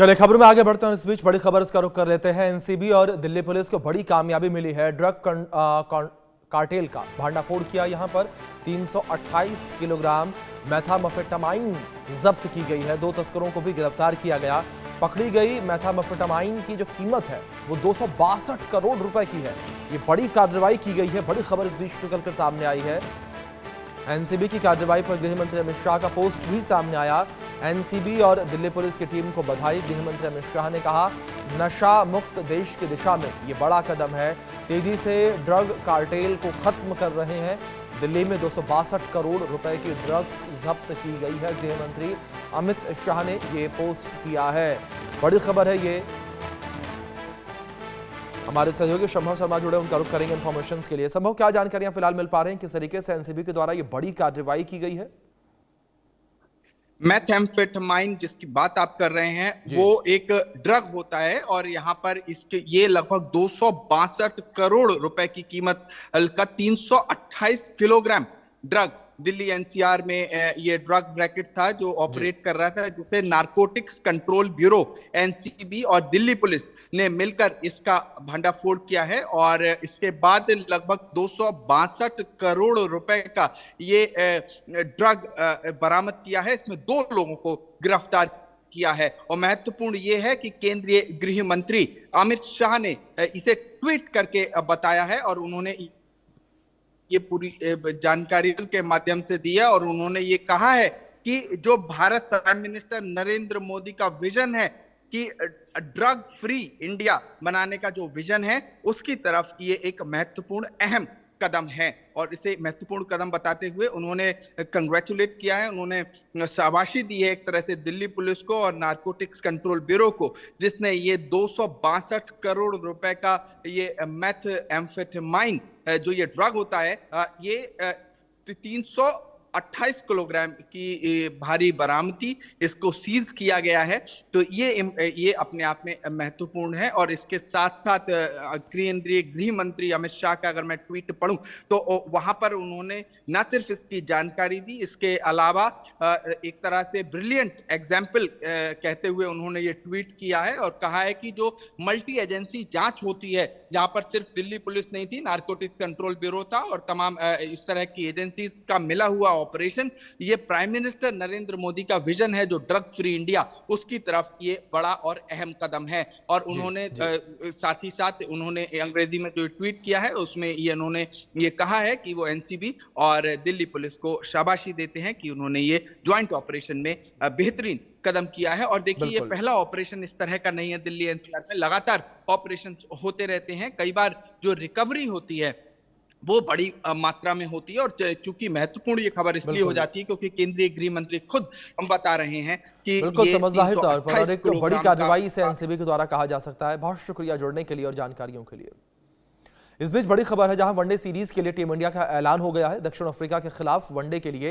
चलिए खबर में आगे बढ़ते हैं। इस बीच बड़ी खबर इसका रुख कर लेते हैं। एनसीबी और दिल्ली पुलिस को बड़ी कामयाबी मिली है। ड्रग कार्टेल का भांडाफोड़ किया। यहां पर 328 किलोग्राम मेथाम्फेटामाइन जब्त की गई है। 2 तस्करों को भी गिरफ्तार किया गया। पकड़ी गई मेथाम्फेटामाइन की जो कीमत है वो 262 करोड़ रुपए की है। ये बड़ी कार्रवाई की गई है। बड़ी खबर इस बीच निकलकर सामने आई है। एनसीबी की कार्रवाई पर गृह मंत्री अमित शाह का पोस्ट भी सामने आया। एनसीबी और दिल्ली पुलिस की टीम को बधाई। गृह मंत्री अमित शाह ने कहा, नशा मुक्त देश की दिशा में ये बड़ा कदम है। तेजी से ड्रग कार्टेल को खत्म कर रहे हैं। दिल्ली में 262 करोड़ रुपए की ड्रग्स जब्त की गई है। गृह मंत्री अमित शाह ने ये पोस्ट किया है। बड़ी खबर है ये। हमारे सहयोगी संभव शर्मा जुड़े, उनका रुख करेंगे इन्फॉर्मेशन के लिए। संभव, क्या जानकारियां फिलहाल मिल पा रहे हैं, किस तरीके से एनसीबी के द्वारा ये बड़ी कार्रवाई की गई है? मेथाम्फेटामाइन जिसकी बात आप कर रहे हैं वो एक ड्रग होता है और यहाँ पर इसके ये लगभग 262 करोड़ रुपए की कीमत का 328 किलोग्राम ड्रग दिल्ली एनसीआर में ये ड्रग रैकेट था जो ऑपरेट कर रहा था, जिसे नारकोटिक्स कंट्रोल ब्यूरो एनसीबी और दिल्ली पुलिस ने मिलकर इसका भंडाफोड़ किया है। और इसके बाद लगभग 262 करोड़ रुपए का ये ड्रग बरामद किया है। इसमें 2 लोगों को गिरफ्तार किया है। और महत्वपूर्ण यह है कि केंद्रीय गृह मंत्री अमित शाह ने इसे ट्वीट करके बताया है और उन्होंने ये पूरी जानकारी के माध्यम से दिया। और उन्होंने ये कहा है कि जो भारत प्राइम मिनिस्टर नरेंद्र मोदी का विजन है कि ड्रग फ्री इंडिया बनाने का जो विजन है, उसकी तरफ ये एक महत्वपूर्ण अहम कदम है। और इसे महत्वपूर्ण कदम बताते हुए उन्होंने कंग्रेचुलेट किया है, उन्होंने शाबाशी दी है एक तरह से दिल्ली पुलिस को और नारकोटिक्स कंट्रोल ब्यूरो को, जिसने ये 262 करोड़ रुपए का ये मेथाम्फेटामाइन जो ये ड्रग होता है, ये 328 किलोग्राम की भारी बरामदी, इसको सीज किया गया है। तो ये अपने आप में महत्वपूर्ण है। और इसके साथ साथ केंद्रीय गृह मंत्री अमित शाह का अगर मैं ट्वीट पढ़ूं तो वहां पर उन्होंने न सिर्फ इसकी जानकारी दी, इसके अलावा एक तरह से ब्रिलियंट एग्जाम्पल कहते हुए उन्होंने ये ट्वीट किया है और कहा है कि जो मल्टी एजेंसी जांच होती है, जहां पर सिर्फ दिल्ली पुलिस नहीं थी, नारकोटिक्स कंट्रोल ब्यूरो था और तमाम इस तरह की एजेंसी का मिला हुआ ऑपरेशन, ये प्राइम मिनिस्टर नरेंद्र मोदी का विजन है जो ड्रग फ्री इंडिया, उसकी तरफ ये बड़ा और अहम कदम है। और उन्होंने साथ ही साथ उन्होंने अंग्रेजी में जो ट्वीट किया है उसमें ये उन्होंने ये कहा है कि वो एनसीबी और दिल्ली पुलिस को शाबाशी देते हैं कि उन्होंने ये ज्वाइंट ऑपरेशन में बेहतरीन कदम किया है। और देखिए, ये पहला ऑपरेशन इस तरह का नहीं है। दिल्ली एनसीआर में लगातार ऑपरेशन होते रहते हैं। कई बार जो रिकवरी होती है वो बड़ी मात्रा में होती है। और चूंकि महत्वपूर्ण ये खबर इसलिए हो जाती है क्योंकि केंद्रीय गृह मंत्री खुद हम बता रहे हैं कि बिल्कुल समझदार तौर पर और एक बड़ी कार्रवाई से एनसीबी के द्वारा कहा जा सकता है। बहुत शुक्रिया जुड़ने के लिए और जानकारियों के लिए। इस बीच बड़ी खबर है, जहां वनडे सीरीज के लिए टीम इंडिया का ऐलान हो गया है। दक्षिण अफ्रीका के खिलाफ वनडे के लिए